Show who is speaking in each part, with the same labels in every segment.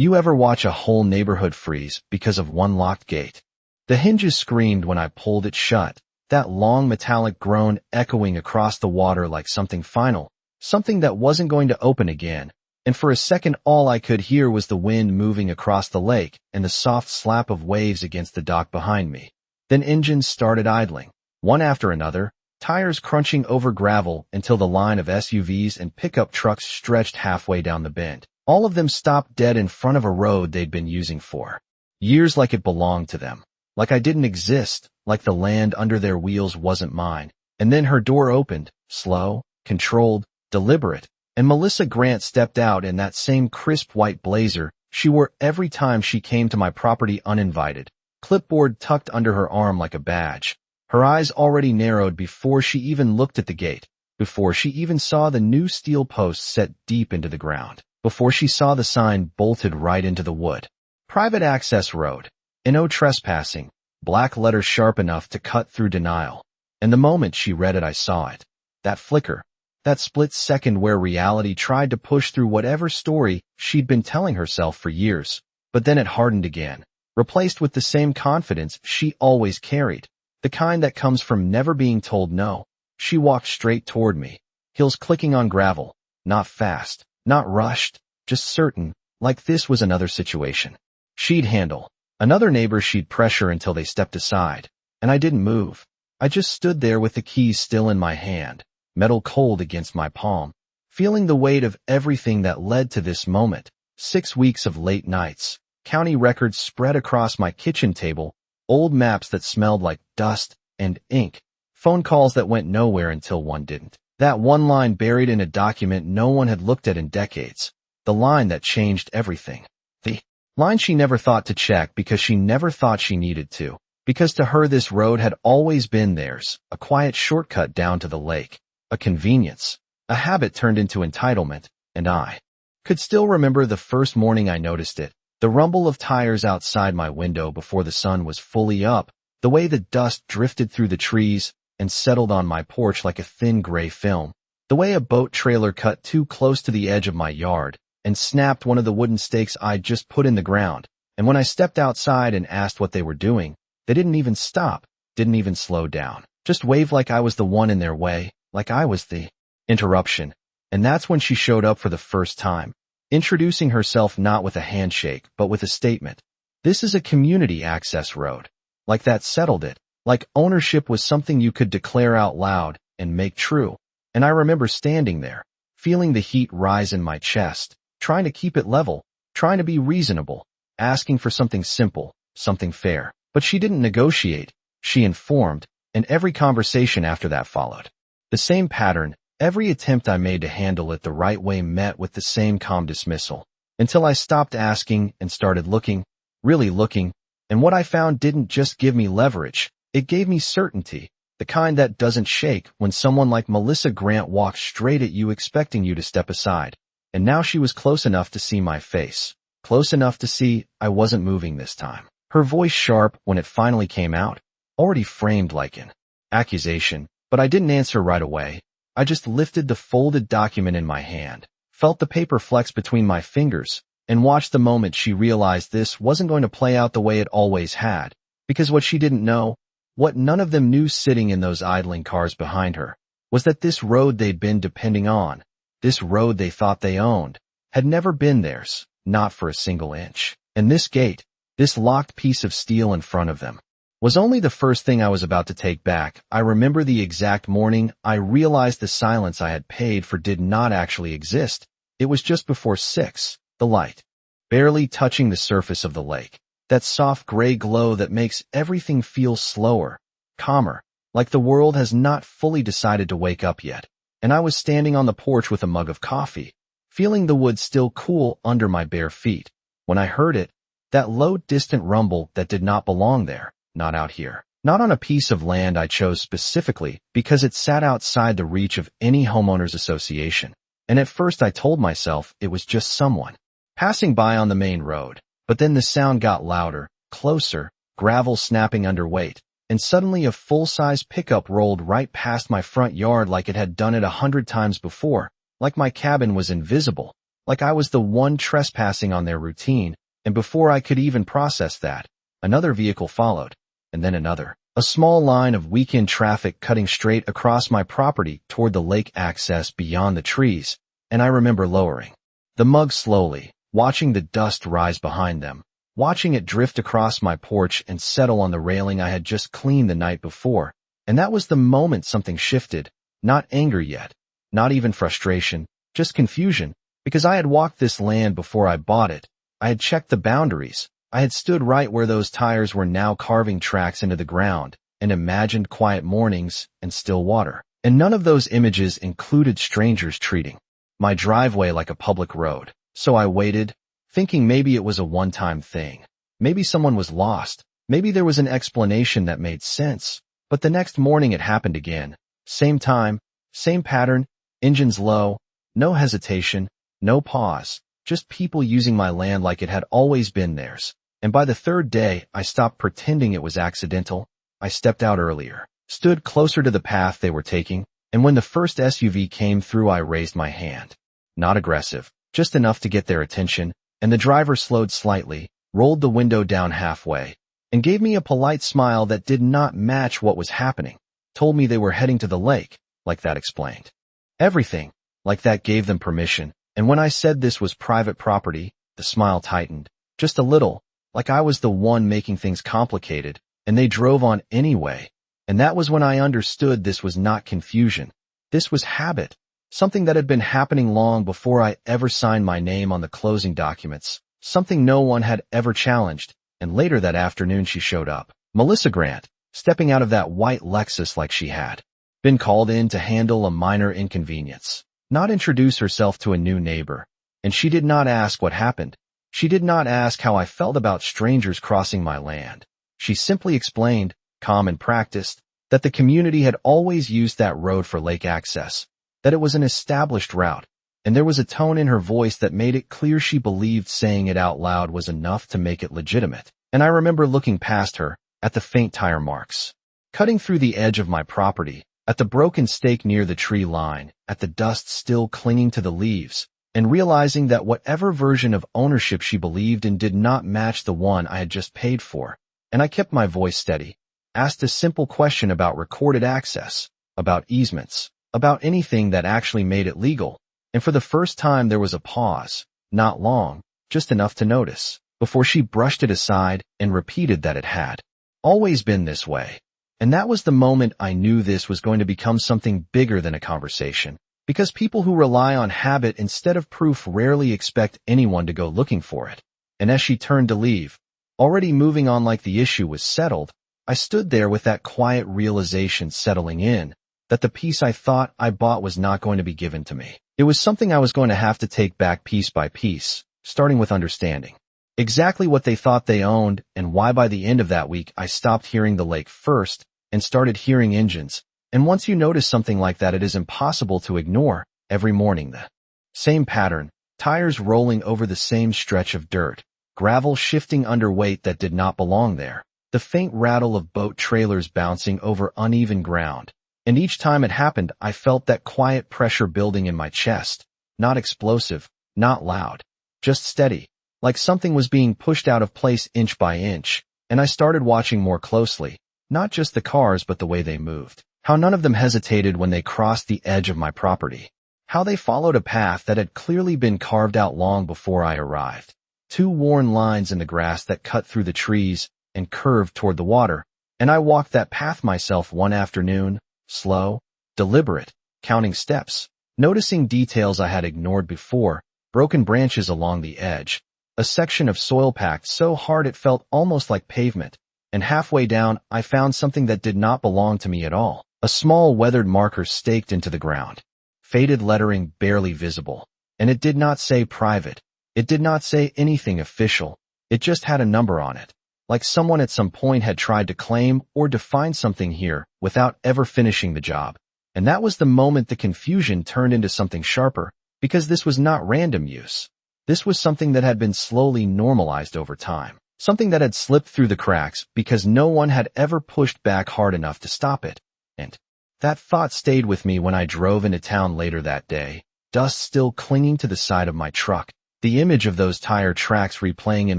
Speaker 1: You ever watch a whole neighborhood freeze because of one locked gate? The hinges screamed when I pulled it shut, that long metallic groan echoing across the water like something final, something that wasn't going to open again. And for a second all I could hear was the wind moving across the lake and the soft slap of waves against the dock behind me. Then engines started idling, one after another, tires crunching over gravel until the line of SUVs and pickup trucks stretched halfway down the bend. All of them stopped dead in front of a road they'd been using for years, like it belonged to them, like I didn't exist, like the land under their wheels wasn't mine. And then her door opened, slow, controlled, deliberate, and Melissa Grant stepped out in that same crisp white blazer she wore every time she came to my property uninvited, clipboard tucked under her arm like a badge. Her eyes already narrowed before she even looked at the gate, before she even saw the new steel posts set deep into the ground, before she saw the sign bolted right into the wood. Private access road. No trespassing. Black letters sharp enough to cut through denial. And the moment she read it I saw it. That flicker. That split second where reality tried to push through whatever story she'd been telling herself for years. But then it hardened again, replaced with the same confidence she always carried. The kind that comes from never being told no. She walked straight toward me, heels clicking on gravel, not fast, not rushed, just certain, like this was another situation she'd handle, another neighbor she'd pressure until they stepped aside. And I didn't move. I just stood there with the keys still in my hand, metal cold against my palm, feeling the weight of everything that led to this moment. 6 weeks of late nights, county records spread across my kitchen table, old maps that smelled like dust and ink, phone calls that went nowhere until one didn't. That one line buried in a document no one had looked at in decades. The line that changed everything. The line she never thought to check because she never thought she needed to. Because to her this road had always been theirs, a quiet shortcut down to the lake, a convenience, a habit turned into entitlement, and I could still remember the first morning I noticed it, the rumble of tires outside my window before the sun was fully up, the way the dust drifted through the trees and settled on my porch like a thin gray film, the way a boat trailer cut too close to the edge of my yard and snapped one of the wooden stakes I'd just put in the ground. And when I stepped outside and asked what they were doing, they didn't even stop, didn't even slow down, just waved like I was the one in their way, like I was the interruption. And that's when she showed up for the first time, introducing herself not with a handshake, but with a statement. This is a community access road. Like that settled it. Like ownership was something you could declare out loud and make true. And I remember standing there, feeling the heat rise in my chest, trying to keep it level, trying to be reasonable, asking for something simple, something fair. But she didn't negotiate, she informed, and every conversation after that followed. The same pattern, every attempt I made to handle it the right way met with the same calm dismissal, until I stopped asking and started looking, really looking, and what I found didn't just give me leverage, it gave me certainty, the kind that doesn't shake when someone like Melissa Grant walks straight at you expecting you to step aside. And now she was close enough to see my face, close enough to see I wasn't moving this time. Her voice sharp when it finally came out, already framed like an accusation, but I didn't answer right away. I just lifted the folded document in my hand, felt the paper flex between my fingers, and watched the moment she realized this wasn't going to play out the way it always had, because what she didn't know, what none of them knew sitting in those idling cars behind her, was that this road they'd been depending on, this road they thought they owned, had never been theirs, not for a single inch. And this gate, this locked piece of steel in front of them, was only the first thing I was about to take back. I remember the exact morning I realized the silence I had paid for did not actually exist. It was just before 6, the light, barely touching the surface of the lake. That soft gray glow that makes everything feel slower, calmer, like the world has not fully decided to wake up yet. And I was standing on the porch with a mug of coffee, feeling the wood still cool under my bare feet, when I heard it, that low distant rumble that did not belong there, not out here, not on a piece of land I chose specifically because it sat outside the reach of any homeowners association. And at first I told myself it was just someone passing by on the main road. But then the sound got louder, closer, gravel snapping under weight, and suddenly a full-size pickup rolled right past my front yard like it had done it 100 times before, like my cabin was invisible, like I was the one trespassing on their routine, and before I could even process that, another vehicle followed, and then another. A small line of weekend traffic cutting straight across my property toward the lake access beyond the trees, and I remember lowering the mug slowly, watching the dust rise behind them, watching it drift across my porch and settle on the railing I had just cleaned the night before, and that was the moment something shifted, not anger yet, not even frustration, just confusion, because I had walked this land before I bought it. I had checked the boundaries. I had stood right where those tires were now carving tracks into the ground, and imagined quiet mornings and still water. And none of those images included strangers treating my driveway like a public road. So I waited, thinking maybe it was a one-time thing. Maybe someone was lost. Maybe there was an explanation that made sense. But the next morning it happened again. Same time, same pattern, engines low, no hesitation, no pause, just people using my land like it had always been theirs. And by the third day, I stopped pretending it was accidental. I stepped out earlier, stood closer to the path they were taking, and when the first SUV came through, I raised my hand. Not aggressive, just enough to get their attention, and the driver slowed slightly, rolled the window down halfway, and gave me a polite smile that did not match what was happening. Told me they were heading to the lake, like that explained everything, like that gave them permission. And when I said this was private property, the smile tightened, just a little, like I was the one making things complicated, and they drove on anyway. And that was when I understood this was not confusion. This was habit, something that had been happening long before I ever signed my name on the closing documents, something no one had ever challenged. And later that afternoon she showed up, Melissa Grant, stepping out of that white Lexus like she had been called in to handle a minor inconvenience, not introduce herself to a new neighbor. And she did not ask what happened. She did not ask how I felt about strangers crossing my land. She simply explained, calm and practiced, that the community had always used that road for lake access, that it was an established route, and there was a tone in her voice that made it clear she believed saying it out loud was enough to make it legitimate. And I remember looking past her, at the faint tire marks, cutting through the edge of my property, at the broken stake near the tree line, at the dust still clinging to the leaves, and realizing that whatever version of ownership she believed in did not match the one I had just paid for. And I kept my voice steady, asked a simple question about recorded access, about easements, about anything that actually made it legal. And for the first time there was a pause, not long, just enough to notice, before she brushed it aside and repeated that it had always been this way. And that was the moment I knew this was going to become something bigger than a conversation, because people who rely on habit instead of proof rarely expect anyone to go looking for it. And as she turned to leave, already moving on like the issue was settled, I stood there with that quiet realization settling in, that the piece I thought I bought was not going to be given to me. It was something I was going to have to take back piece by piece, starting with understanding exactly what they thought they owned and why. By the end of that week I stopped hearing the lake first and started hearing engines. And once you notice something like that, it is impossible to ignore. Every morning the same pattern, tires rolling over the same stretch of dirt, gravel shifting under weight that did not belong there, the faint rattle of boat trailers bouncing over uneven ground. And each time it happened, I felt that quiet pressure building in my chest, not explosive, not loud, just steady, like something was being pushed out of place inch by inch. And I started watching more closely, not just the cars but the way they moved, how none of them hesitated when they crossed the edge of my property, how they followed a path that had clearly been carved out long before I arrived, two worn lines in the grass that cut through the trees and curved toward the water. And I walked that path myself one afternoon, slow, deliberate, counting steps, noticing details I had ignored before, broken branches along the edge, a section of soil packed so hard it felt almost like pavement, and halfway down I found something that did not belong to me at all, a small weathered marker staked into the ground, faded lettering barely visible, and it did not say private, it did not say anything official, it just had a number on it, like someone at some point had tried to claim or define something here without ever finishing the job. And that was the moment the confusion turned into something sharper, because this was not random use. This was something that had been slowly normalized over time, something that had slipped through the cracks because no one had ever pushed back hard enough to stop it. And that thought stayed with me when I drove into town later that day, dust still clinging to the side of my truck, the image of those tire tracks replaying in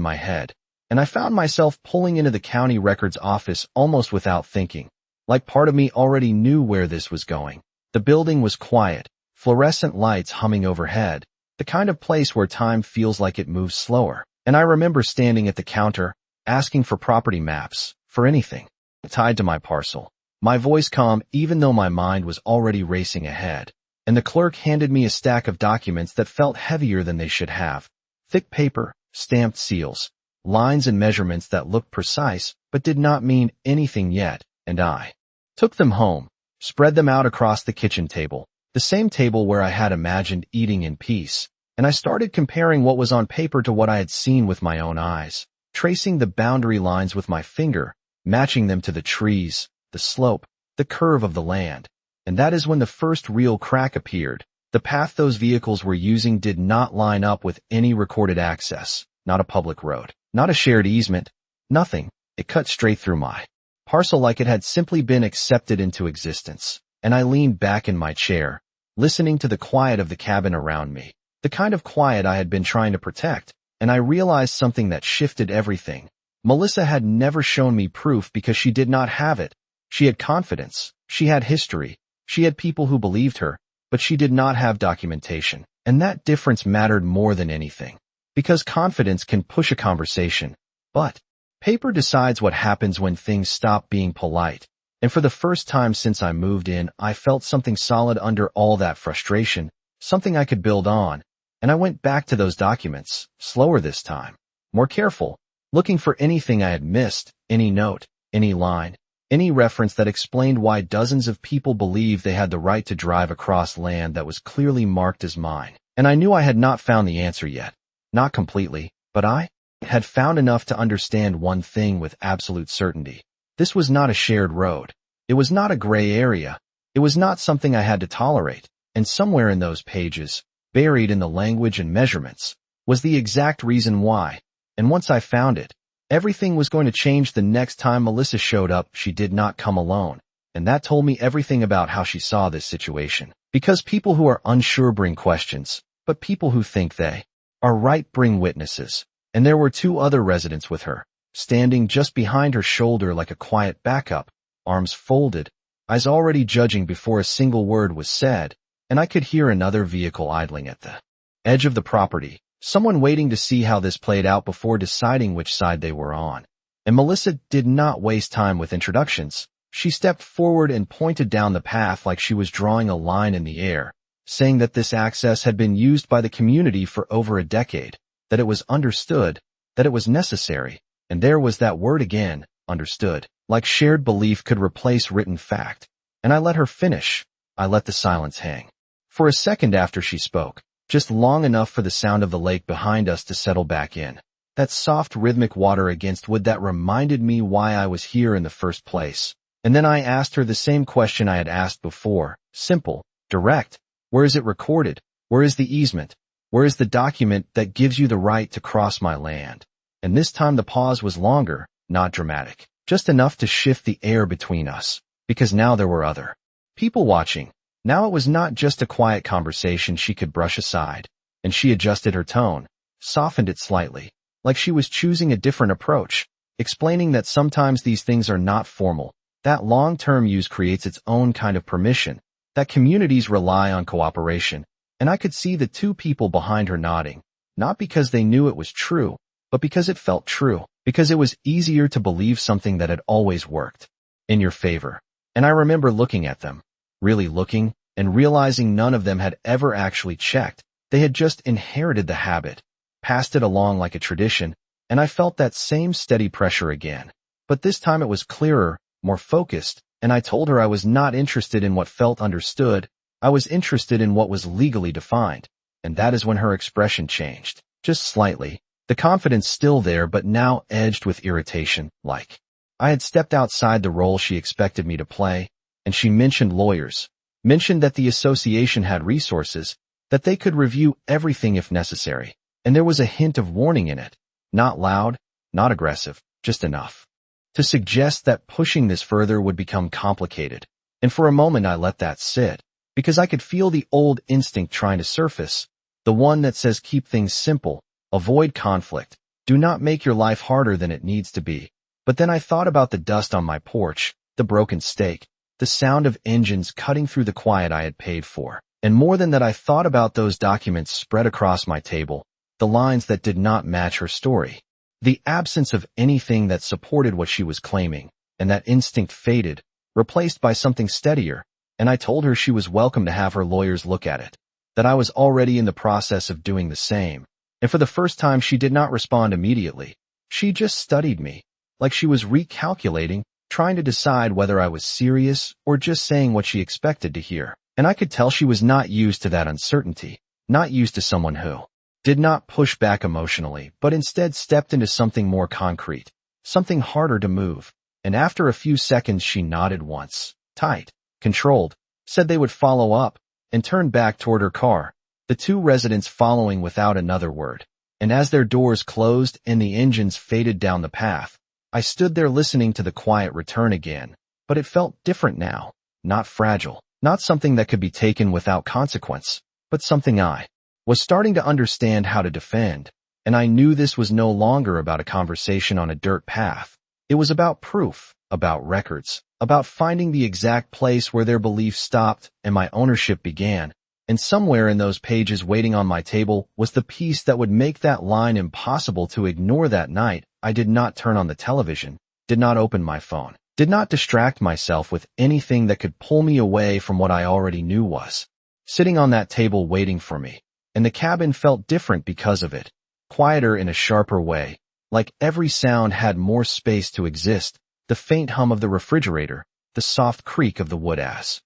Speaker 1: my head, and I found myself pulling into the county records office almost without thinking, like part of me already knew where this was going. The building was quiet, fluorescent lights humming overhead, the kind of place where time feels like it moves slower. And I remember standing at the counter, asking for property maps, for anything tied to my parcel. My voice calm even though my mind was already racing ahead. And the clerk handed me a stack of documents that felt heavier than they should have. Thick paper, stamped seals, lines and measurements that looked precise but did not mean anything yet, and I took them home, spread them out across the kitchen table, the same table where I had imagined eating in peace, and I started comparing what was on paper to what I had seen with my own eyes, tracing the boundary lines with my finger, matching them to the trees, the slope, the curve of the land. And that is when the first real crack appeared. The path those vehicles were using did not line up with any recorded access, not a public road, not a shared easement, nothing. It cut straight through my parcel like it had simply been accepted into existence. And I leaned back in my chair, listening to the quiet of the cabin around me, the kind of quiet I had been trying to protect, and I realized something that shifted everything. Melissa had never shown me proof because she did not have it. She had confidence, she had history, she had people who believed her, but she did not have documentation. And that difference mattered more than anything. Because confidence can push a conversation, but paper decides what happens when things stop being polite. And for the first time since I moved in, I felt something solid under all that frustration, something I could build on. And I went back to those documents, slower this time, more careful, looking for anything I had missed, any note, any line, any reference that explained why dozens of people believed they had the right to drive across land that was clearly marked as mine. And I knew I had not found the answer yet. Not completely, but I had found enough to understand one thing with absolute certainty. This was not a shared road. It was not a gray area. It was not something I had to tolerate. And somewhere in those pages, buried in the language and measurements, was the exact reason why. And once I found it, everything was going to change the next time Melissa showed up. She did not come alone. And that told me everything about how she saw this situation. Because people who are unsure bring questions, but people who think they are right bring witnesses. And there were two other residents with her, standing just behind her shoulder like a quiet backup, arms folded, eyes already judging before a single word was said, and I could hear another vehicle idling at the edge of the property, someone waiting to see how this played out before deciding which side they were on. And Melissa did not waste time with introductions. She stepped forward and pointed down the path like she was drawing a line in the air, saying that this access had been used by the community for over a decade, that it was understood, that it was necessary, and there was that word again, understood, like shared belief could replace written fact. And I let her finish. I let the silence hang. For a second after she spoke, just long enough for the sound of the lake behind us to settle back in. That soft rhythmic water against wood that reminded me why I was here in the first place. And then I asked her the same question I had asked before, simple, direct. Where is it recorded? Where is the easement? Where is the document that gives you the right to cross my land? And this time the pause was longer, not dramatic, just enough to shift the air between us, because now there were other people watching. Now it was not just a quiet conversation she could brush aside, and she adjusted her tone, softened it slightly, like she was choosing a different approach, explaining that sometimes these things are not formal, that long-term use creates its own kind of permission, that communities rely on cooperation. And I could see the two people behind her nodding, not because they knew it was true, but because it felt true, because it was easier to believe something that had always worked in your favor. And I remember looking at them, really looking, and realizing none of them had ever actually checked. They had just inherited the habit, passed it along like a tradition, and I felt that same steady pressure again. But this time it was clearer, more focused, and I told her I was not interested in what felt understood. I was interested in what was legally defined, and that is when her expression changed, just slightly, the confidence still there but now edged with irritation, like I had stepped outside the role she expected me to play, and she mentioned lawyers, mentioned that the association had resources, that they could review everything if necessary, and there was a hint of warning in it, not loud, not aggressive, just enough to suggest that pushing this further would become complicated. And for a moment I let that sit. because I could feel the old instinct trying to surface, the one that says keep things simple, avoid conflict, do not make your life harder than it needs to be. But then I thought about the dust on my porch, the broken steak, the sound of engines cutting through the quiet I had paid for. And more than that, I thought about those documents spread across my table, the lines that did not match her story, the absence of anything that supported what she was claiming, and that instinct faded, replaced by something steadier, and I told her she was welcome to have her lawyers look at it, that I was already in the process of doing the same. And for the first time, she did not respond immediately. She just studied me, like she was recalculating, trying to decide whether I was serious or just saying what she expected to hear. And I could tell she was not used to that uncertainty, not used to someone who did not push back emotionally, but instead stepped into something more concrete, something harder to move. And after a few seconds, she nodded once, tight, controlled, said they would follow up, and turned back toward her car, the two residents following without another word. And as their doors closed and the engines faded down the path, I stood there listening to the quiet return again, but it felt different now, not fragile. Not something that could be taken without consequence, but something I was starting to understand how to defend, and I knew this was no longer about a conversation on a dirt path. It was about proof, about records, about finding the exact place where their belief stopped and my ownership began, and somewhere in those pages waiting on my table was the piece that would make that line impossible to ignore. That night, I did not turn on the television, did not open my phone, did not distract myself with anything that could pull me away from what I already knew was sitting on that table waiting for me. And the cabin felt different because of it, quieter in a sharper way, like every sound had more space to exist, the faint hum of the refrigerator, the soft creak of the wood as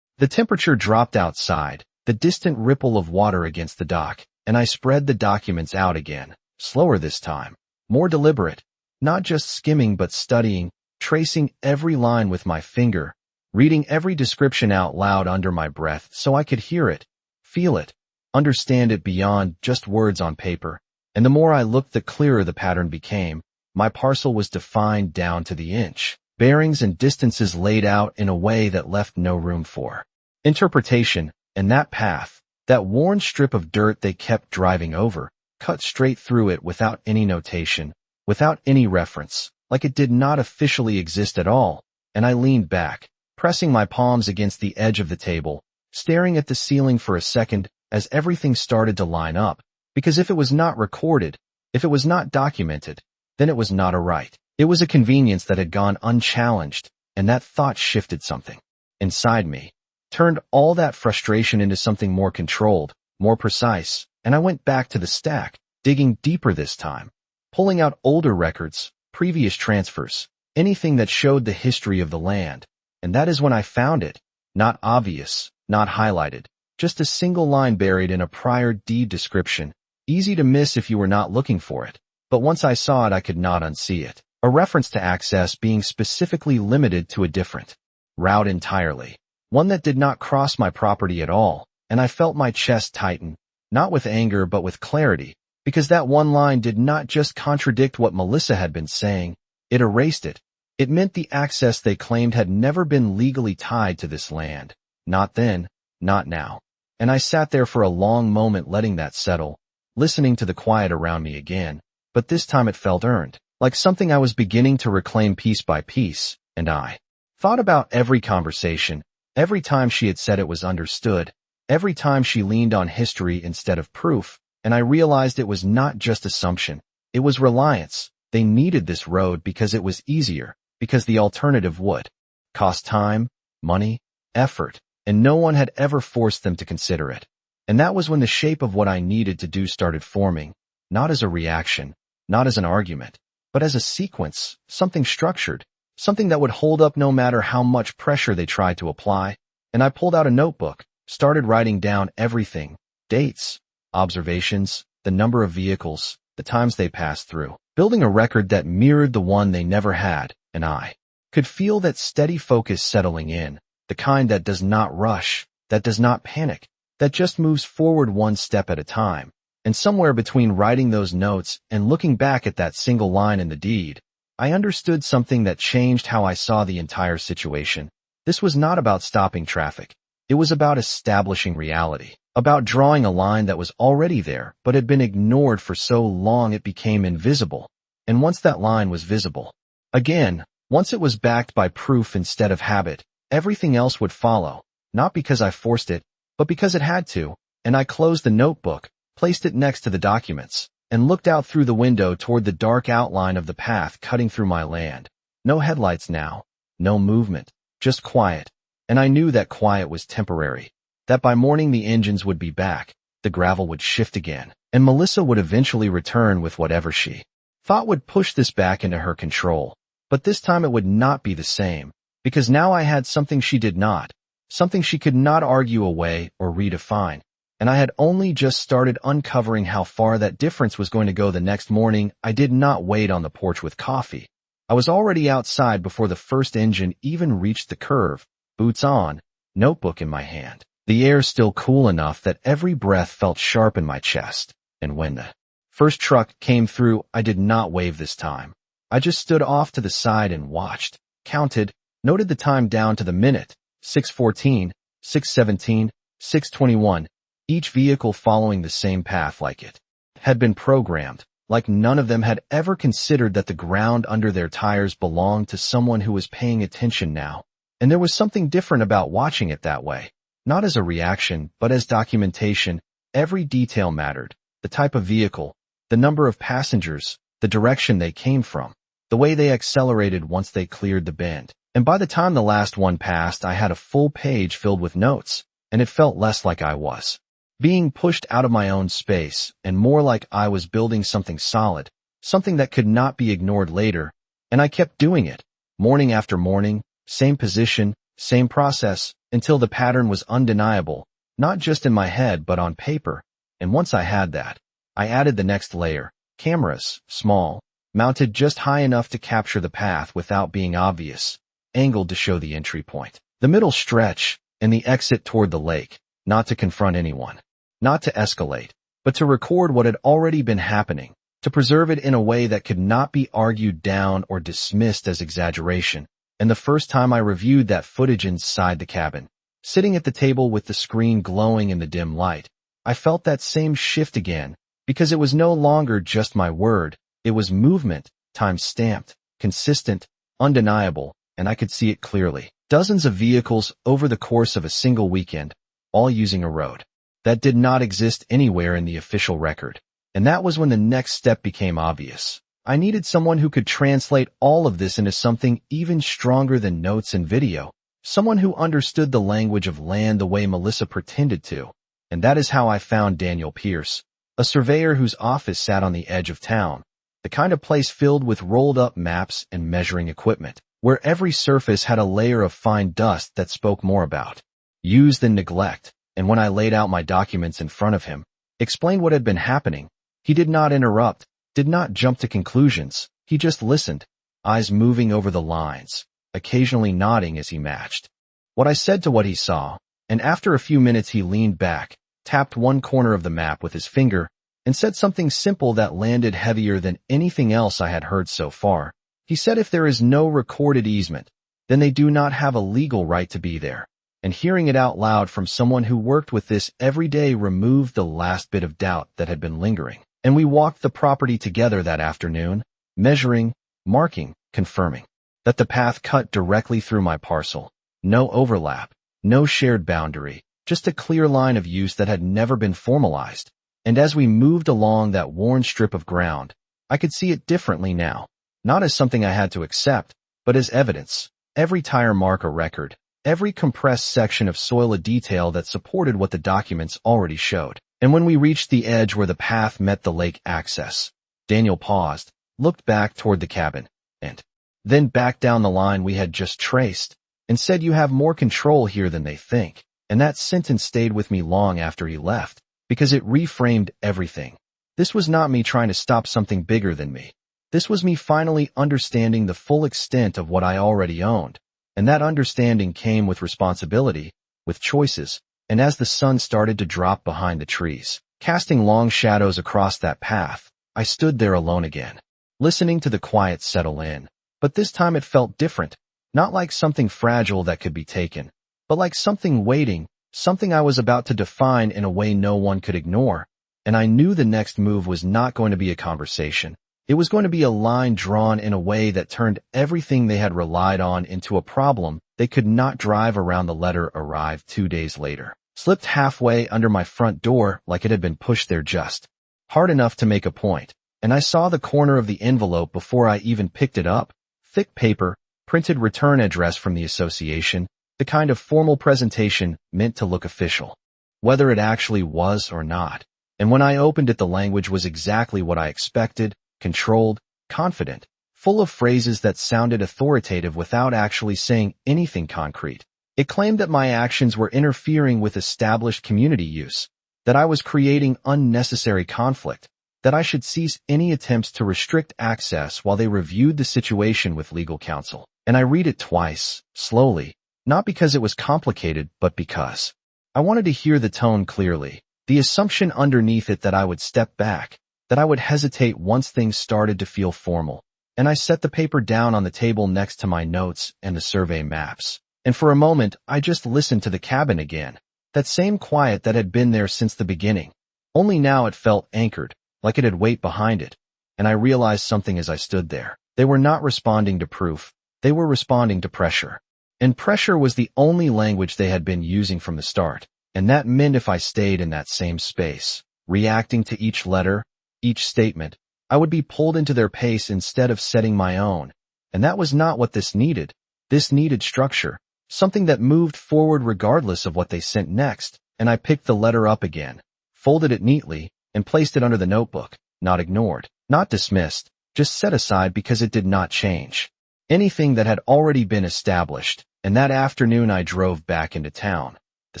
Speaker 1: the temperature dropped outside, the distant ripple of water against the dock, and I spread the documents out again, slower this time, more deliberate, not just skimming but studying, tracing every line with my finger, reading every description out loud under my breath so I could hear it, feel it, understand it beyond just words on paper. And the more I looked, the clearer the pattern became. My parcel was defined down to the inch, bearings and distances laid out in a way that left no room for interpretation, and that path, that worn strip of dirt they kept driving over, cut straight through it without any notation, without any reference, like it did not officially exist at all. And I leaned back, pressing my palms against the edge of the table, staring at the ceiling for a second as everything started to line up, because if it was not recorded, if it was not documented, then it was not a right. It was a convenience that had gone unchallenged, and that thought shifted something inside me, turned all that frustration into something more controlled, more precise, and I went back to the stack, digging deeper this time, pulling out older records, previous transfers, anything that showed the history of the land. And that is when I found it, not obvious, not highlighted, just a single line buried in a prior deed description, easy to miss if you were not looking for it. But once I saw it, I could not unsee it. A reference to access being specifically limited to a different route entirely, one that did not cross my property at all, and I felt my chest tighten, not with anger but with clarity, because that one line did not just contradict what Melissa had been saying, it erased it. It meant the access they claimed had never been legally tied to this land. Not then, not now. And I sat there for a long moment letting that settle, listening to the quiet around me again, but this time it felt earned, like something I was beginning to reclaim piece by piece, and I thought about every conversation, every time she had said it was understood, every time she leaned on history instead of proof, and I realized it was not just assumption, it was reliance. They needed this road because it was easier, because the alternative would cost time, money, effort, and no one had ever forced them to consider it. And that was when the shape of what I needed to do started forming, not as a reaction, not as an argument, but as a sequence, something structured, something that would hold up no matter how much pressure they tried to apply. And I pulled out a notebook, started writing down everything, dates, observations, the number of vehicles, the times they passed through, building a record that mirrored the one they never had, and I could feel that steady focus settling in, the kind that does not rush, that does not panic, that just moves forward one step at a time. And somewhere between writing those notes and looking back at that single line in the deed, I understood something that changed how I saw the entire situation. This was not about stopping traffic. It was about establishing reality, about drawing a line that was already there but had been ignored for so long it became invisible. And once that line was visible, again, once it was backed by proof instead of habit, everything else would follow, not because I forced it, but because it had to. And I closed the notebook, placed it next to the documents, and looked out through the window toward the dark outline of the path cutting through my land. No headlights now, no movement, just quiet. And I knew that quiet was temporary, that by morning the engines would be back, the gravel would shift again, and Melissa would eventually return with whatever she thought would push this back into her control. But this time it would not be the same, because now I had something she did not, something she could not argue away or redefine. And I had only just started uncovering how far that difference was going to go. The next morning, I did not wait on the porch with coffee. I was already outside before the first engine even reached the curve, boots on, notebook in my hand. The air still cool enough that every breath felt sharp in my chest. And when the first truck came through, I did not wave this time. I just stood off to the side and watched, counted, noted the time down to the minute, 6:14, 6:17, 6:21. Each vehicle following the same path like it had been programmed, like none of them had ever considered that the ground under their tires belonged to someone who was paying attention now. And there was something different about watching it that way, not as a reaction, but as documentation. Every detail mattered, the type of vehicle, the number of passengers, the direction they came from, the way they accelerated once they cleared the bend. And by the time the last one passed, I had a full page filled with notes, and it felt less like I was being pushed out of my own space, and more like I was building something solid, something that could not be ignored later. And I kept doing it, morning after morning, same position, same process, until the pattern was undeniable, not just in my head but on paper. And once I had that, I added the next layer, cameras, small, mounted just high enough to capture the path without being obvious, angled to show the entry point, the middle stretch, and the exit toward the lake, not to confront anyone, not to escalate, but to record what had already been happening, to preserve it in a way that could not be argued down or dismissed as exaggeration. And the first time I reviewed that footage inside the cabin, sitting at the table with the screen glowing in the dim light, I felt that same shift again, because it was no longer just my word, it was movement, time-stamped, consistent, undeniable, and I could see it clearly. Dozens of vehicles over the course of a single weekend, all using a road that did not exist anywhere in the official record. And that was when the next step became obvious. I needed someone who could translate all of this into something even stronger than notes and video, someone who understood the language of land the way Melissa pretended to. And that is how I found Daniel Pierce, a surveyor whose office sat on the edge of town, the kind of place filled with rolled-up maps and measuring equipment, where every surface had a layer of fine dust that spoke more about use than neglect. And when I laid out my documents in front of him, explained what had been happening, he did not interrupt, did not jump to conclusions. He just listened, eyes moving over the lines, occasionally nodding as he matched what I said to what he saw. And after a few minutes he leaned back, tapped one corner of the map with his finger, and said something simple that landed heavier than anything else I had heard so far. He said if there is no recorded easement, then they do not have a legal right to be there. And hearing it out loud from someone who worked with this every day removed the last bit of doubt that had been lingering. And we walked the property together that afternoon, measuring, marking, confirming that the path cut directly through my parcel. No overlap, no shared boundary, just a clear line of use that had never been formalized. And as we moved along that worn strip of ground, I could see it differently now, not as something I had to accept, but as evidence. Every tire mark a record, every compressed section of soil a detail that supported what the documents already showed. And when we reached the edge where the path met the lake access, Daniel paused, looked back toward the cabin, and then back down the line we had just traced, and said, "You have more control here than they think." And that sentence stayed with me long after he left, because it reframed everything. This was not me trying to stop something bigger than me. This was me finally understanding the full extent of what I already owned. And that understanding came with responsibility, with choices. And as the sun started to drop behind the trees, casting long shadows across that path, I stood there alone again, listening to the quiet settle in. But this time it felt different, not like something fragile that could be taken, but like something waiting, something I was about to define in a way no one could ignore, and I knew the next move was not going to be a conversation. It was going to be a line drawn in a way that turned everything they had relied on into a problem they could not drive around. The letter arrived 2 days later, slipped halfway under my front door like it had been pushed there just hard enough to make a point, and I saw the corner of the envelope before I even picked it up. Thick paper, printed return address from the association, the kind of formal presentation meant to look official, whether it actually was or not. And when I opened it, the language was exactly what I expected: controlled, confident, full of phrases that sounded authoritative without actually saying anything concrete. It claimed that my actions were interfering with established community use, that I was creating unnecessary conflict, that I should cease any attempts to restrict access while they reviewed the situation with legal counsel. And I read it twice, slowly, not because it was complicated, but because I wanted to hear the tone clearly, the assumption underneath it that I would step back, that I would hesitate once things started to feel formal. And I set the paper down on the table next to my notes and the survey maps. And for a moment, I just listened to the cabin again. That same quiet that had been there since the beginning. Only now it felt anchored, like it had weight behind it. And I realized something as I stood there. They were not responding to proof. They were responding to pressure. And pressure was the only language they had been using from the start. And that meant if I stayed in that same space, reacting to each letter, each statement, I would be pulled into their pace instead of setting my own. And that was not what this needed. This needed structure, something that moved forward regardless of what they sent next. And I picked the letter up again, folded it neatly, and placed it under the notebook, not ignored, not dismissed, just set aside because it did not change anything that had already been established. And that afternoon I drove back into town, the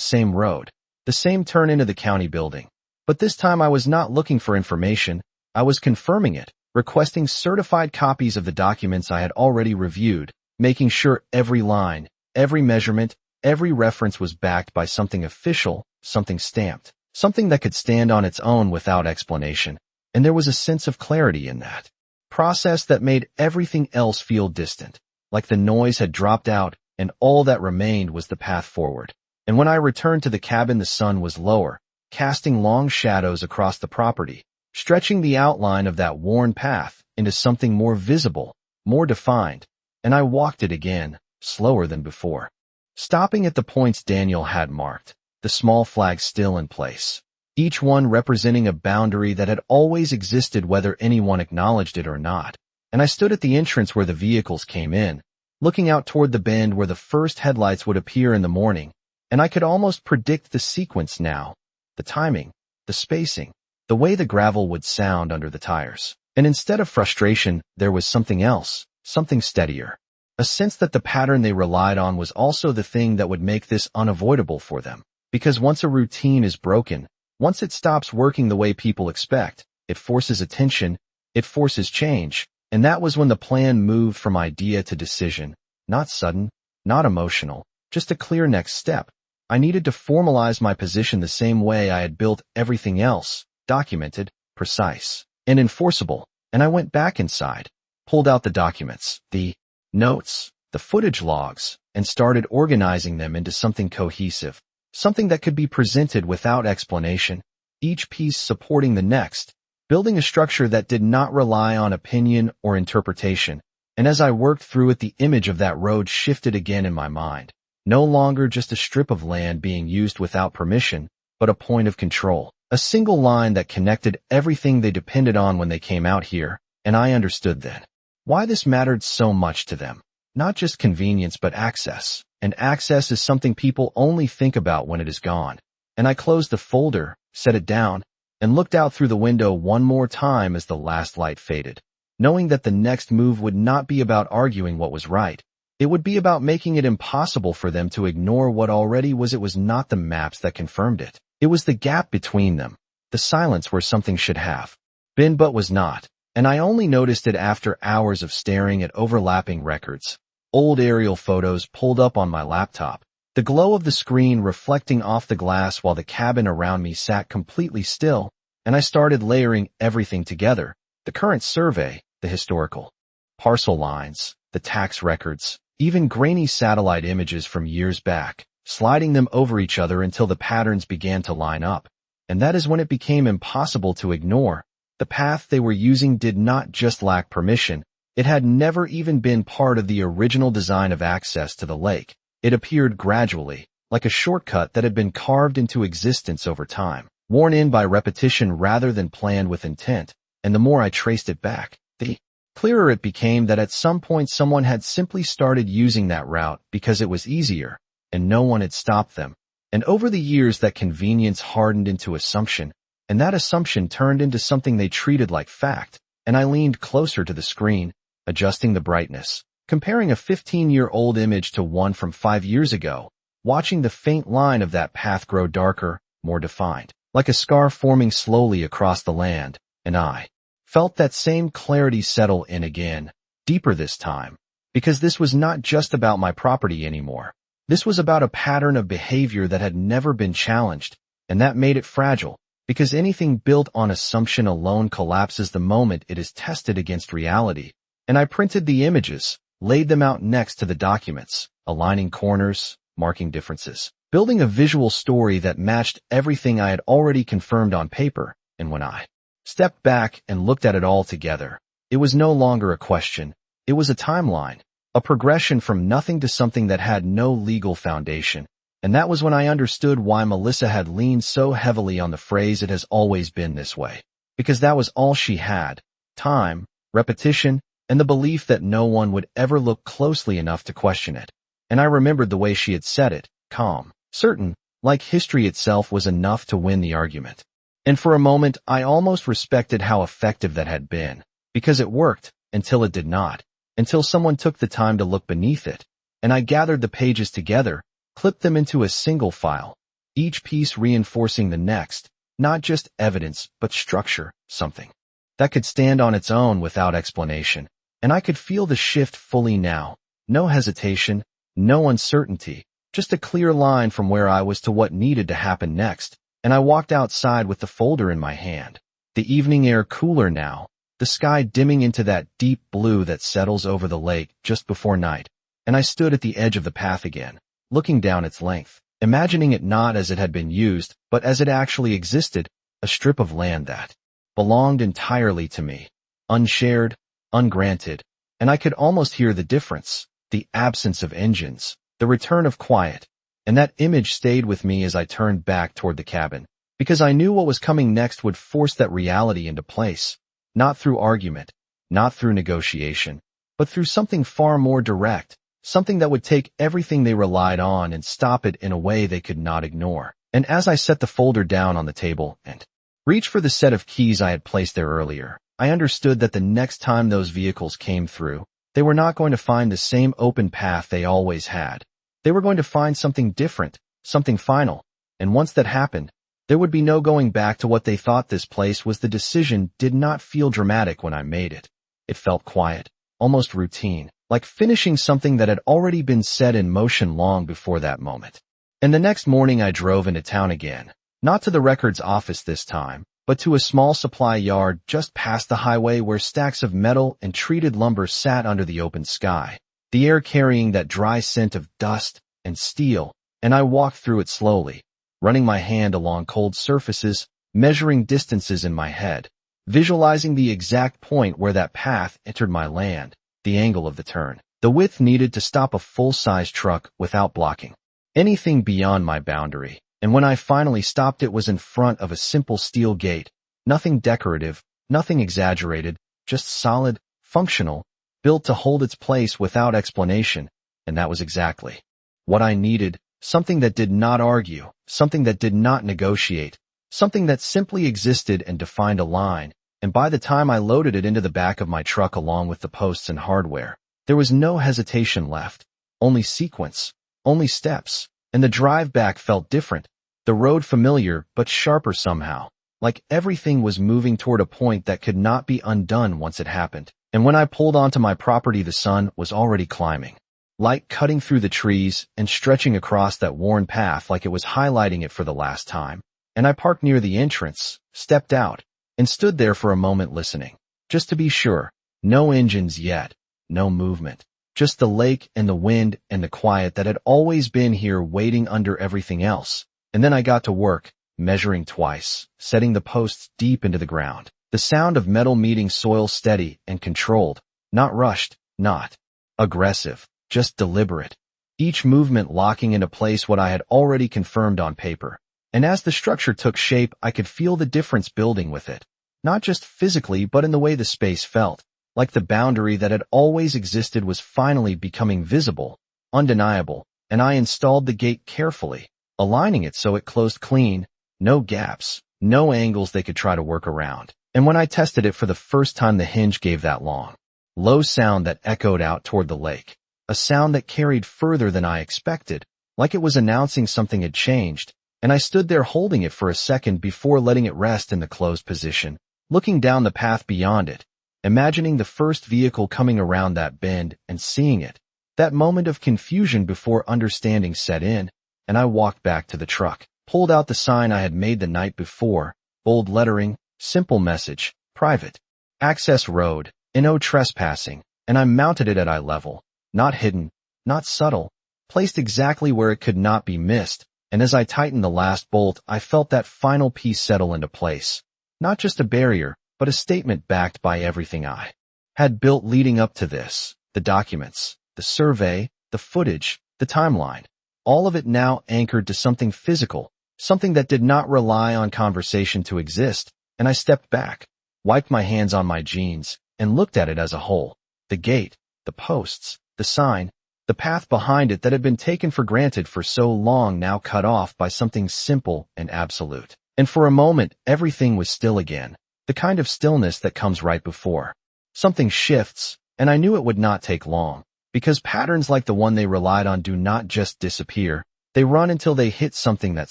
Speaker 1: same road, the same turn into the county building. But this time I was not looking for information. I was confirming it, requesting certified copies of the documents I had already reviewed, making sure every line, every measurement, every reference was backed by something official, something stamped, something that could stand on its own without explanation. And there was a sense of clarity in that process that made everything else feel distant, like the noise had dropped out and all that remained was the path forward. And when I returned to the cabin, the sun was lower, casting long shadows across the property, stretching the outline of that worn path into something more visible, more defined. And I walked it again, slower than before, stopping at the points Daniel had marked, the small flags still in place, each one representing a boundary that had always existed whether anyone acknowledged it or not. And I stood at the entrance where the vehicles came in, looking out toward the bend where the first headlights would appear in the morning. And I could almost predict the sequence now, the timing, the spacing, the way the gravel would sound under the tires. And instead of frustration, there was something else, something steadier. A sense that the pattern they relied on was also the thing that would make this unavoidable for them. Because once a routine is broken, once it stops working the way people expect, it forces attention, it forces change. And that was when the plan moved from idea to decision, not sudden, not emotional, just a clear next step. I needed to formalize my position the same way I had built everything else, documented, precise, and enforceable. And I went back inside, pulled out the documents, the notes, the footage logs, and started organizing them into something cohesive, something that could be presented without explanation, each piece supporting the next, building a structure that did not rely on opinion or interpretation. And as I worked through it, the image of that road shifted again in my mind. No longer just a strip of land being used without permission, but a point of control, a single line that connected everything they depended on when they came out here. And I understood then why this mattered so much to them. Not just convenience, but access. And access is something people only think about when it is gone. And I closed the folder, set it down, and looked out through the window one more time as the last light faded, knowing that the next move would not be about arguing what was right. It would be about making it impossible for them to ignore what already was. It was not the maps that confirmed it. It was the gap between them, the silence where something should have been but was not. And I only noticed it after hours of staring at overlapping records, old aerial photos pulled up on my laptop, the glow of the screen reflecting off the glass while the cabin around me sat completely still. And I started layering everything together, the current survey, the historical parcel lines, the tax records, even grainy satellite images from years back, sliding them over each other until the patterns began to line up. And that is when it became impossible to ignore. The path they were using did not just lack permission, it had never even been part of the original design of access to the lake. It appeared gradually, like a shortcut that had been carved into existence over time, worn in by repetition rather than planned with intent, and the more I traced it back, the clearer it became that at some point someone had simply started using that route because it was easier, and no one had stopped them. And over the years that convenience hardened into assumption, and that assumption turned into something they treated like fact, and I leaned closer to the screen, adjusting the brightness, comparing a 15-year-old image to one from 5 years ago, watching the faint line of that path grow darker, more defined, like a scar forming slowly across the land, and I felt that same clarity settle in again, deeper this time, because this was not just about my property anymore. This was about a pattern of behavior that had never been challenged, and that made it fragile, because anything built on assumption alone collapses the moment it is tested against reality. And I printed the images, laid them out next to the documents, aligning corners, marking differences, building a visual story that matched everything I had already confirmed on paper. And when I stepped back and looked at it all together, it was no longer a question, it was a timeline, a progression from nothing to something that had no legal foundation. And that was when I understood why Melissa had leaned so heavily on the phrase "it has always been this way." Because that was all she had: time, repetition, and the belief that no one would ever look closely enough to question it. And I remembered the way she had said it, calm, certain, like history itself was enough to win the argument. And for a moment, I almost respected how effective that had been, because it worked, until it did not, until someone took the time to look beneath it. And I gathered the pages together, clipped them into a single file, each piece reinforcing the next, not just evidence, but structure, something that could stand on its own without explanation. And I could feel the shift fully now. No hesitation, no uncertainty, just a clear line from where I was to what needed to happen next. And I walked outside with the folder in my hand. The evening air cooler now, the sky dimming into that deep blue that settles over the lake just before night. And I stood at the edge of the path again, looking down its length, imagining it not as it had been used, but as it actually existed, a strip of land that belonged entirely to me, unshared, ungranted. And I could almost hear the difference, the absence of engines, the return of quiet. And that image stayed with me as I turned back toward the cabin, because I knew what was coming next would force that reality into place, not through argument, not through negotiation, but through something far more direct, something that would take everything they relied on and stop it in a way they could not ignore. And as I set the folder down on the table and reached for the set of keys I had placed there earlier, I understood that the next time those vehicles came through, they were not going to find the same open path they always had. They were going to find something different, something final. And once that happened, there would be no going back to what they thought this place was. The decision did not feel dramatic when I made it. It felt quiet, almost routine, like finishing something that had already been set in motion long before that moment. And the next morning I drove into town again, not to the records office this time, but to a small supply yard just past the highway where stacks of metal and treated lumber sat under the open sky, the air carrying that dry scent of dust and steel. And I walked through it slowly, running my hand along cold surfaces, measuring distances in my head, visualizing the exact point where that path entered my land, the angle of the turn, the width needed to stop a full-size truck without blocking anything beyond my boundary. And when I finally stopped, it was in front of a simple steel gate, nothing decorative, nothing exaggerated, just solid, functional, built to hold its place without explanation. And that was exactly what I needed, something that did not argue, something that did not negotiate, something that simply existed and defined a line. And by the time I loaded it into the back of my truck along with the posts and hardware, there was no hesitation left, only sequence, only steps. And the drive back felt different, the road familiar but sharper somehow, like everything was moving toward a point that could not be undone once it happened. And when I pulled onto my property, the sun was already climbing, light cutting through the trees and stretching across that worn path like it was highlighting it for the last time. And I parked near the entrance, stepped out, and stood there for a moment listening, just to be sure. No engines yet, no movement, Just the lake and the wind and the quiet that had always been here waiting under everything else. And then I got to work, measuring twice, setting the posts deep into the ground. The sound of metal meeting soil steady and controlled, not rushed, not aggressive, just deliberate. Each movement locking into place what I had already confirmed on paper. And as the structure took shape, I could feel the difference building with it. Not just physically, but in the way the space felt. Like the boundary that had always existed was finally becoming visible, undeniable, and I installed the gate carefully, aligning it so it closed clean, no gaps, no angles they could try to work around. And when I tested it for the first time, the hinge gave that long, low sound that echoed out toward the lake, a sound that carried further than I expected, like it was announcing something had changed, and I stood there holding it for a second before letting it rest in the closed position, looking down the path beyond it, imagining the first vehicle coming around that bend and seeing it. That moment of confusion before understanding set in, and I walked back to the truck, pulled out the sign I had made the night before, bold lettering, simple message, private, access road, no trespassing, and I mounted it at eye level, not hidden, not subtle, placed exactly where it could not be missed, and as I tightened the last bolt, I felt that final piece settle into place. Not just a barrier, but a statement backed by everything I had built leading up to this, the documents, the survey, the footage, the timeline, all of it now anchored to something physical, something that did not rely on conversation to exist, and I stepped back, wiped my hands on my jeans, and looked at it as a whole. The gate, the posts, the sign, the path behind it that had been taken for granted for so long now cut off by something simple and absolute. And for a moment, everything was still again. The kind of stillness that comes right before something shifts, and I knew it would not take long, because patterns like the one they relied on do not just disappear, they run until they hit something that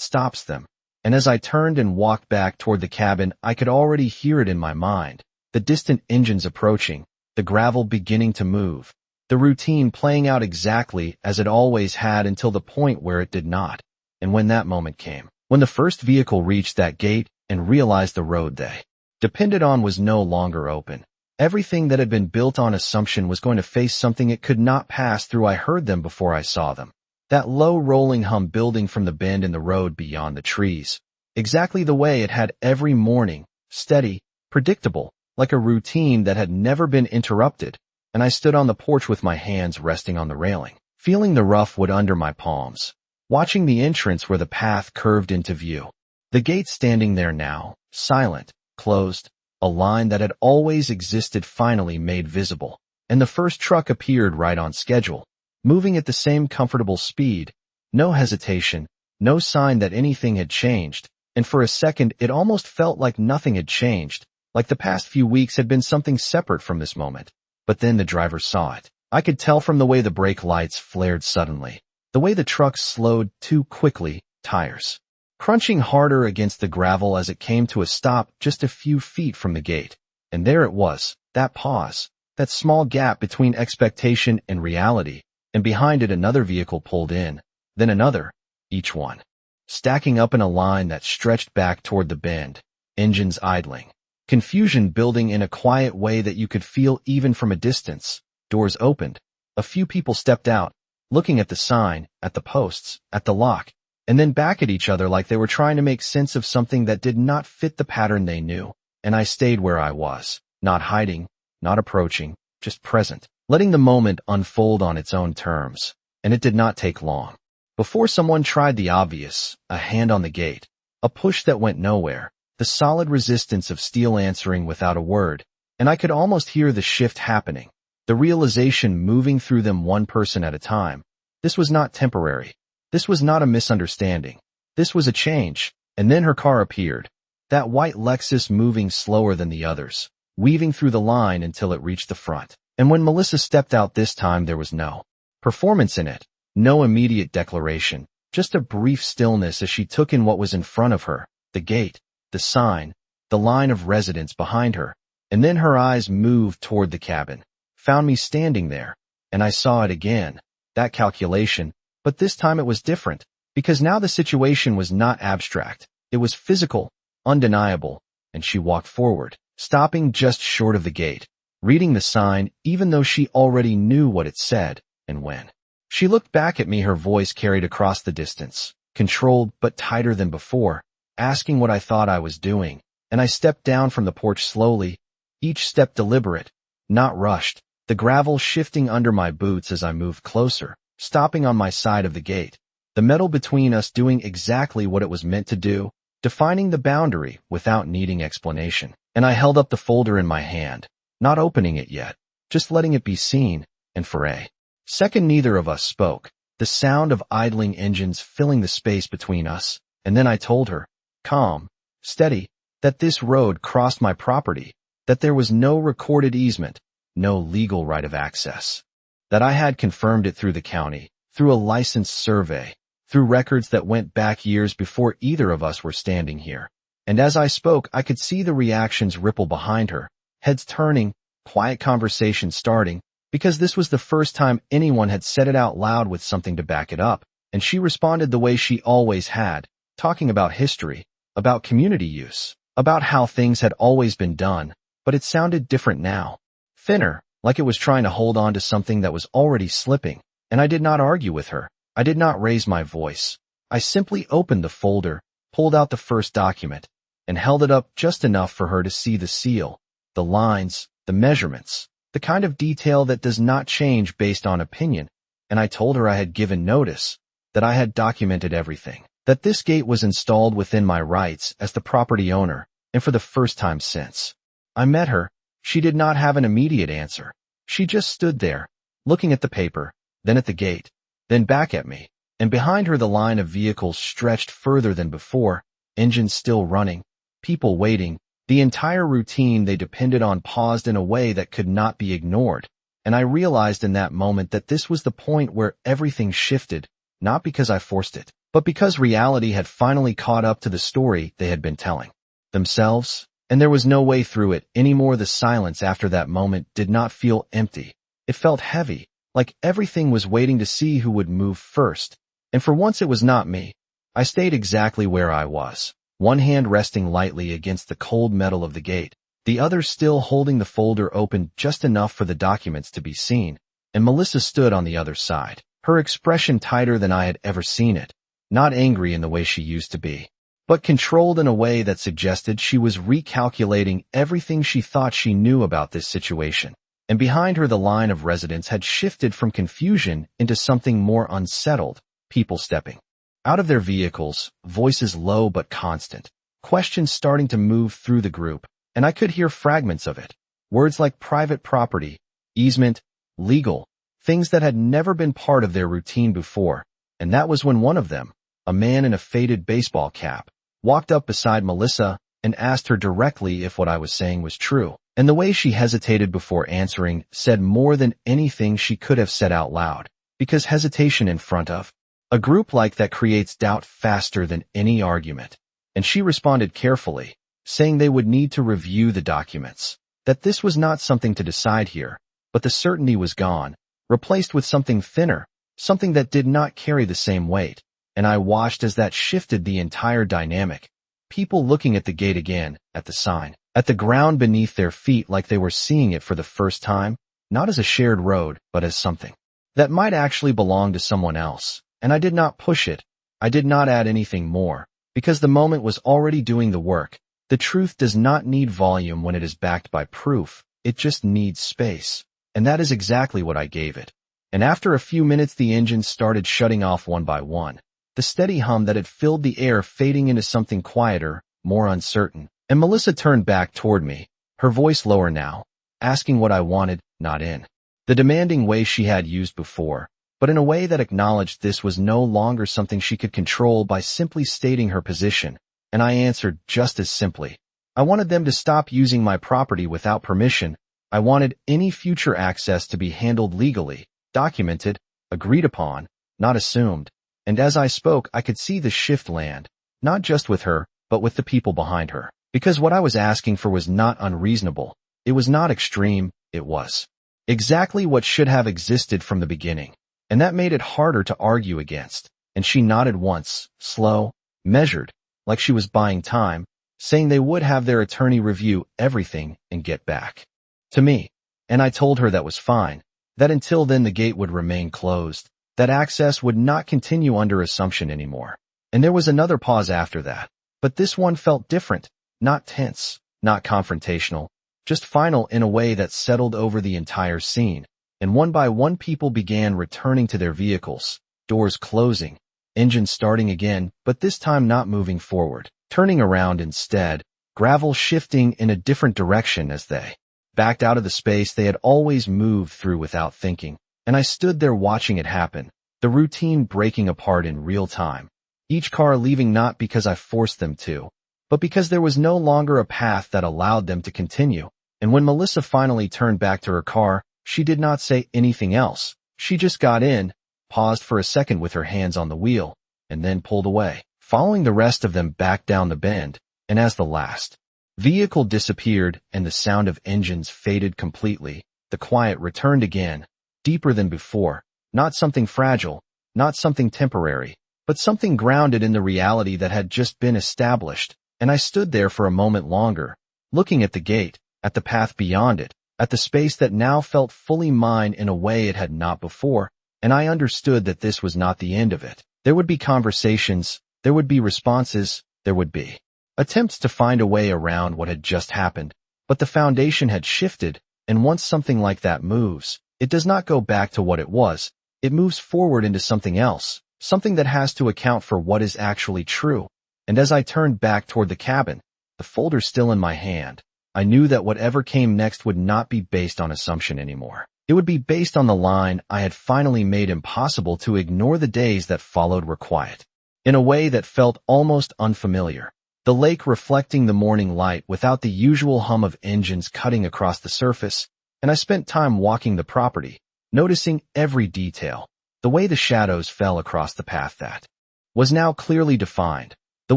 Speaker 1: stops them. And as I turned and walked back toward the cabin, I could already hear it in my mind, the distant engines approaching, the gravel beginning to move, the routine playing out exactly as it always had until the point where it did not. And when that moment came, when the first vehicle reached that gate and realized the road they depended on was no longer open, everything that had been built on assumption was going to face something it could not pass through. I heard them before I saw them. That low rolling hum building from the bend in the road beyond the trees. Exactly the way it had every morning, steady, predictable, like a routine that had never been interrupted. And I stood on the porch with my hands resting on the railing, feeling the rough wood under my palms, watching the entrance where the path curved into view. The gate standing there now, silent, closed, a line that had always existed finally made visible, and the first truck appeared right on schedule, moving at the same comfortable speed, no hesitation, no sign that anything had changed, and for a second it almost felt like nothing had changed, like the past few weeks had been something separate from this moment. But then the driver saw it. I could tell from the way the brake lights flared suddenly, the way the truck slowed too quickly, tires crunching harder against the gravel as it came to a stop just a few feet from the gate. And there it was, that pause, that small gap between expectation and reality, and behind it another vehicle pulled in, then another, each one stacking up in a line that stretched back toward the bend, engines idling, confusion building in a quiet way that you could feel even from a distance. Doors opened. A few people stepped out, looking at the sign, at the posts, at the lock, and then back at each other like they were trying to make sense of something that did not fit the pattern they knew. And I stayed where I was, not hiding, not approaching, just present, letting the moment unfold on its own terms. And it did not take long before someone tried the obvious, a hand on the gate, a push that went nowhere, the solid resistance of steel answering without a word, and I could almost hear the shift happening, the realization moving through them one person at a time. This was not temporary. This was not a misunderstanding. This was a change. And then her car appeared, that white Lexus moving slower than the others, weaving through the line until it reached the front. And when Melissa stepped out this time, there was no performance in it, no immediate declaration, just a brief stillness as she took in what was in front of her, the gate, the sign, the line of residents behind her. And then her eyes moved toward the cabin, found me standing there, and I saw it again, that calculation. But this time it was different, because now the situation was not abstract. It was physical, undeniable, and she walked forward, stopping just short of the gate, reading the sign even though she already knew what it said, and when she looked back at me, her voice carried across the distance, controlled but tighter than before, asking what I thought I was doing, and I stepped down from the porch slowly, each step deliberate, not rushed, the gravel shifting under my boots as I moved closer, stopping on my side of the gate, the metal between us doing exactly what it was meant to do, defining the boundary without needing explanation. And I held up the folder in my hand, not opening it yet, just letting it be seen, and for a second neither of us spoke, the sound of idling engines filling the space between us, and then I told her, calm, steady, that this road crossed my property, that there was no recorded easement, no legal right of access, that I had confirmed it through the county, through a licensed survey, through records that went back years before either of us were standing here. And as I spoke, I could see the reactions ripple behind her, heads turning, quiet conversation starting, because this was the first time anyone had said it out loud with something to back it up, and she responded the way she always had, talking about history, about community use, about how things had always been done, but it sounded different now. Thinner, like it was trying to hold on to something that was already slipping, and I did not argue with her. I did not raise my voice. I simply opened the folder, pulled out the first document, and held it up just enough for her to see the seal, the lines, the measurements, the kind of detail that does not change based on opinion, and I told her I had given notice, that I had documented everything, that this gate was installed within my rights as the property owner, and for the first time since I met her, she did not have an immediate answer. She just stood there, looking at the paper, then at the gate, then back at me, and behind her the line of vehicles stretched further than before, engines still running, people waiting, the entire routine they depended on paused in a way that could not be ignored, and I realized in that moment that this was the point where everything shifted, not because I forced it, but because reality had finally caught up to the story they had been telling themselves, and there was no way through it anymore. The silence after that moment did not feel empty. It felt heavy, like everything was waiting to see who would move first, and for once it was not me. I stayed exactly where I was, one hand resting lightly against the cold metal of the gate, the other still holding the folder open just enough for the documents to be seen, and Melissa stood on the other side, her expression tighter than I had ever seen it, not angry in the way she used to be, but controlled in a way that suggested she was recalculating everything she thought she knew about this situation. And behind her the line of residents had shifted from confusion into something more unsettled, people stepping out of their vehicles, voices low but constant, questions starting to move through the group, and I could hear fragments of it. Words like private property, easement, legal, things that had never been part of their routine before, and that was when one of them, a man in a faded baseball cap, walked up beside Melissa and asked her directly if what I was saying was true. And the way she hesitated before answering said more than anything she could have said out loud, because hesitation in front of a group like that creates doubt faster than any argument. And she responded carefully, saying they would need to review the documents, that this was not something to decide here, but the certainty was gone, replaced with something thinner, something that did not carry the same weight. And I watched as that shifted the entire dynamic. People looking at the gate again, at the sign, at the ground beneath their feet like they were seeing it for the first time, not as a shared road, but as something that might actually belong to someone else. And I did not push it. I did not add anything more, because the moment was already doing the work. The truth does not need volume when it is backed by proof. It just needs space. And that is exactly what I gave it. And after a few minutes the engines started shutting off one by one, the steady hum that had filled the air fading into something quieter, more uncertain. And Melissa turned back toward me, her voice lower now, asking what I wanted, not in the demanding way she had used before, but in a way that acknowledged this was no longer something she could control by simply stating her position. And I answered just as simply. I wanted them to stop using my property without permission. I wanted any future access to be handled legally, documented, agreed upon, not assumed. And as I spoke, I could see the shift land, not just with her, but with the people behind her. Because what I was asking for was not unreasonable. It was not extreme. It was exactly what should have existed from the beginning. And that made it harder to argue against. And she nodded once, slow, measured, like she was buying time, saying they would have their attorney review everything and get back to me. And I told her that was fine, that until then the gate would remain closed, that access would not continue under assumption anymore. And there was another pause after that. But this one felt different, not tense, not confrontational, just final in a way that settled over the entire scene. And one by one people began returning to their vehicles, doors closing, engines starting again, but this time not moving forward, turning around instead, gravel shifting in a different direction as they backed out of the space they had always moved through without thinking. And I stood there watching it happen, the routine breaking apart in real time. Each car leaving not because I forced them to, but because there was no longer a path that allowed them to continue. And when Melissa finally turned back to her car, she did not say anything else. She just got in, paused for a second with her hands on the wheel, and then pulled away, following the rest of them back down the bend. And as the last vehicle disappeared and the sound of engines faded completely, the quiet returned again, deeper than before, not something fragile, not something temporary, but something grounded in the reality that had just been established. And I stood there for a moment longer, looking at the gate, at the path beyond it, at the space that now felt fully mine in a way it had not before, and I understood that this was not the end of it. There would be conversations, there would be responses, there would be attempts to find a way around what had just happened, but the foundation had shifted, and once something like that moves, it does not go back to what it was, it moves forward into something else, something that has to account for what is actually true. And as I turned back toward the cabin, the folder still in my hand, I knew that whatever came next would not be based on assumption anymore. It would be based on the line I had finally made impossible to ignore. The days that followed were quiet, in a way that felt almost unfamiliar. The lake reflecting the morning light without the usual hum of engines cutting across the surface, and I spent time walking the property, noticing every detail, the way the shadows fell across the path that was now clearly defined, the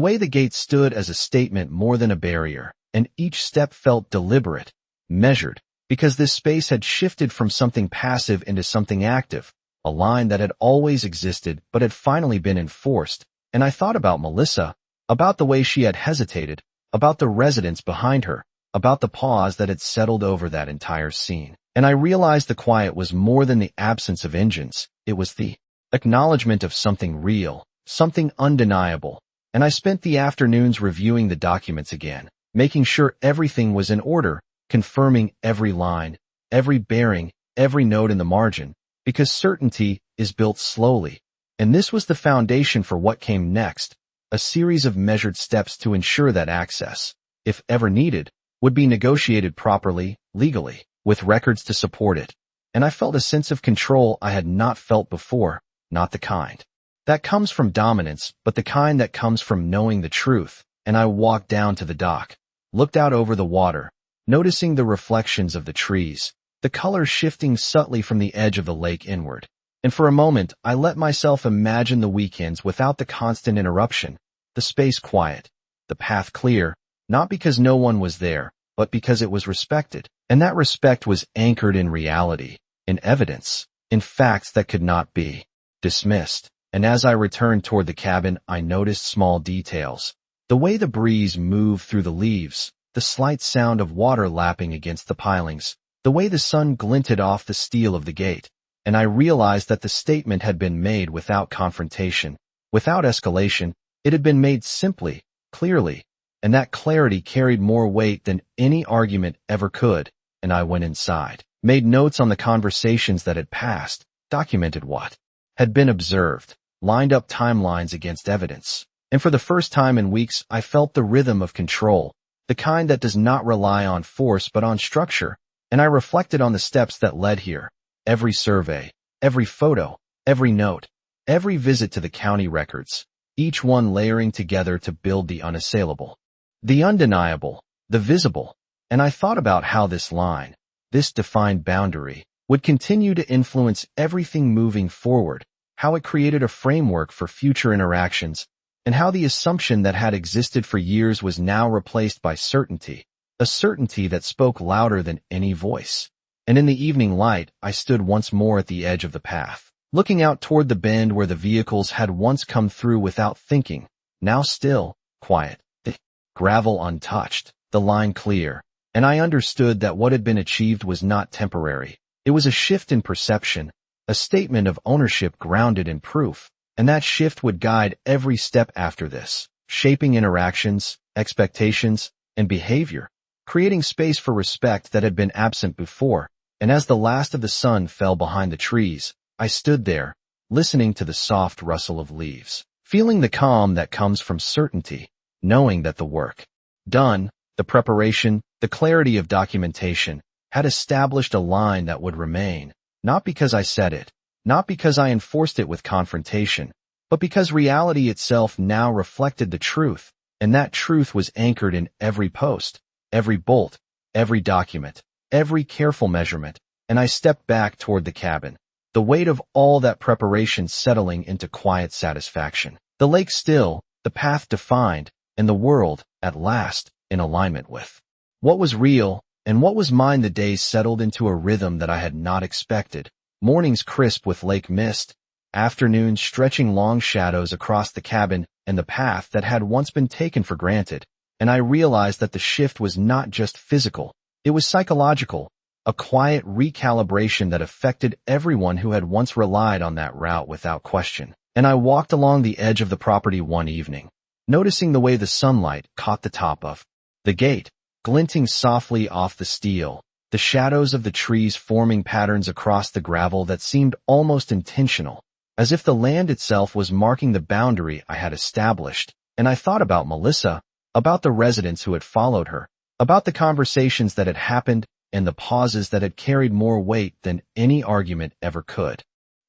Speaker 1: way the gate stood as a statement more than a barrier, and each step felt deliberate, measured, because this space had shifted from something passive into something active, a line that had always existed but had finally been enforced. And I thought about Melissa, about the way she had hesitated, about the residents behind her, about the pause that had settled over that entire scene. And I realized the quiet was more than the absence of engines, it was the acknowledgement of something real, something undeniable. And I spent the afternoons reviewing the documents again, making sure everything was in order, confirming every line, every bearing, every note in the margin, because certainty is built slowly. And this was the foundation for what came next, a series of measured steps to ensure that access, if ever needed, would be negotiated properly, legally, with records to support it. And I felt a sense of control I had not felt before, not the kind that comes from dominance, but the kind that comes from knowing the truth. And I walked down to the dock, looked out over the water, noticing the reflections of the trees, the colors shifting subtly from the edge of the lake inward. And for a moment, I let myself imagine the weekends without the constant interruption, the space quiet, the path clear, not because no one was there, but because it was respected. And that respect was anchored in reality, in evidence, in facts that could not be dismissed. And as I returned toward the cabin, I noticed small details. The way the breeze moved through the leaves, the slight sound of water lapping against the pilings, the way the sun glinted off the steel of the gate. And I realized that the statement had been made without confrontation, without escalation. It had been made simply, clearly, and that clarity carried more weight than any argument ever could. And I went inside, made notes on the conversations that had passed, documented what had been observed, lined up timelines against evidence. And for the first time in weeks, I felt the rhythm of control, the kind that does not rely on force but on structure. And I reflected on the steps that led here. Every survey, every photo, every note, every visit to the county records, each one layering together to build the unassailable, the undeniable, the visible. And I thought about how this line, this defined boundary, would continue to influence everything moving forward, how it created a framework for future interactions, and how the assumption that had existed for years was now replaced by certainty, a certainty that spoke louder than any voice. And in the evening light, I stood once more at the edge of the path, looking out toward the bend where the vehicles had once come through without thinking, now still, quiet, the gravel untouched, the line clear, and I understood that what had been achieved was not temporary. It was a shift in perception, a statement of ownership grounded in proof, and that shift would guide every step after this, shaping interactions, expectations, and behavior, creating space for respect that had been absent before. And as the last of the sun fell behind the trees, I stood there, listening to the soft rustle of leaves, feeling the calm that comes from certainty, knowing that the work done, the preparation, the clarity of documentation, had established a line that would remain, not because I said it, not because I enforced it with confrontation, but because reality itself now reflected the truth, and that truth was anchored in every post, every bolt, every document, every careful measurement. And I stepped back toward the cabin, the weight of all that preparation settling into quiet satisfaction. The lake still, the path defined, and the world, at last, in alignment with what was real and what was mine. The days settled into a rhythm that I had not expected. Mornings crisp with lake mist, afternoons stretching long shadows across the cabin and the path that had once been taken for granted. And I realized that the shift was not just physical, it was psychological, a quiet recalibration that affected everyone who had once relied on that route without question. And I walked along the edge of the property one evening, noticing the way the sunlight caught the top of the gate, glinting softly off the steel, the shadows of the trees forming patterns across the gravel that seemed almost intentional, as if the land itself was marking the boundary I had established. And I thought about Melissa, about the residents who had followed her, about the conversations that had happened, and the pauses that had carried more weight than any argument ever could.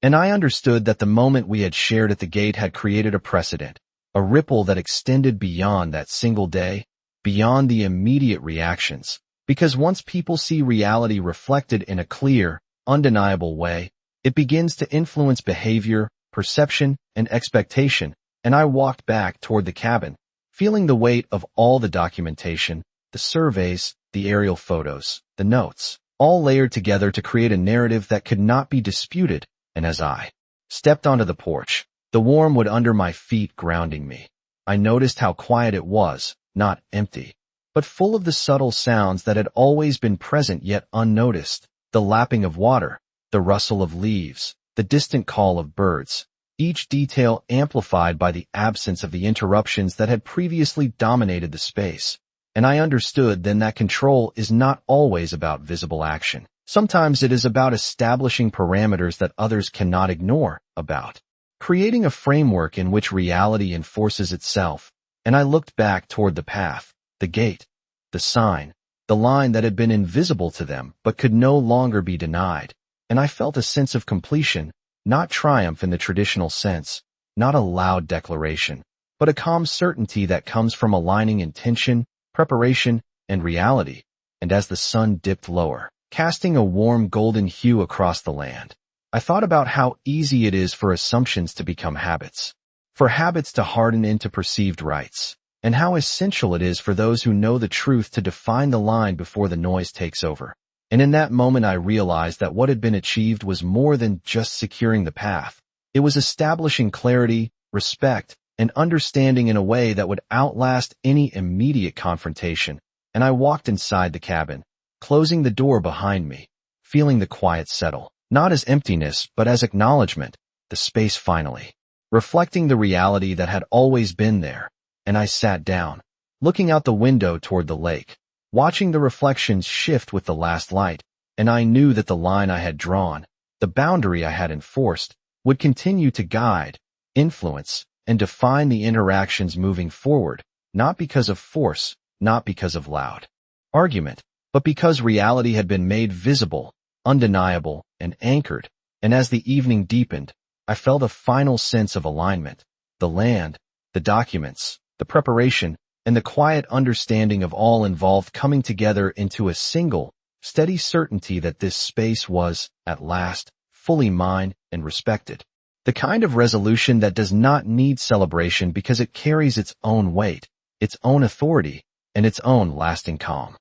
Speaker 1: And I understood that the moment we had shared at the gate had created a precedent, a ripple that extended beyond that single day, beyond the immediate reactions. Because once people see reality reflected in a clear, undeniable way, it begins to influence behavior, perception, and expectation. And I walked back toward the cabin, feeling the weight of all the documentation, the surveys, the aerial photos, the notes, all layered together to create a narrative that could not be disputed. And as I stepped onto the porch, the warm wood under my feet grounding me, I noticed how quiet it was, not empty, but full of the subtle sounds that had always been present yet unnoticed, the lapping of water, the rustle of leaves, the distant call of birds, each detail amplified by the absence of the interruptions that had previously dominated the space. And I understood then that control is not always about visible action. Sometimes it is about establishing parameters that others cannot ignore, about creating a framework in which reality enforces itself. And I looked back toward the path, the gate, the sign, the line that had been invisible to them but could no longer be denied. And I felt a sense of completion, not triumph in the traditional sense, not a loud declaration, but a calm certainty that comes from aligning intention, preparation, and reality. And as the sun dipped lower, casting a warm golden hue across the land, I thought about how easy it is for assumptions to become habits, for habits to harden into perceived rights, and how essential it is for those who know the truth to define the line before the noise takes over. And in that moment I realized that what had been achieved was more than just securing the path. It was establishing clarity, respect, and understanding in a way that would outlast any immediate confrontation. And I walked inside the cabin, closing the door behind me, feeling the quiet settle, not as emptiness but as acknowledgement, the space finally reflecting the reality that had always been there. And I sat down, looking out the window toward the lake, watching the reflections shift with the last light. And I knew that the line I had drawn, the boundary I had enforced, would continue to guide, influence, and define the interactions moving forward, not because of force, not because of loud argument, but because reality had been made visible, undeniable, and anchored. And as the evening deepened, I felt a final sense of alignment, the land, the documents, the preparation, and the quiet understanding of all involved coming together into a single, steady certainty that this space was, at last, fully mine and respected. The kind of resolution that does not need celebration because it carries its own weight, its own authority, and its own lasting calm.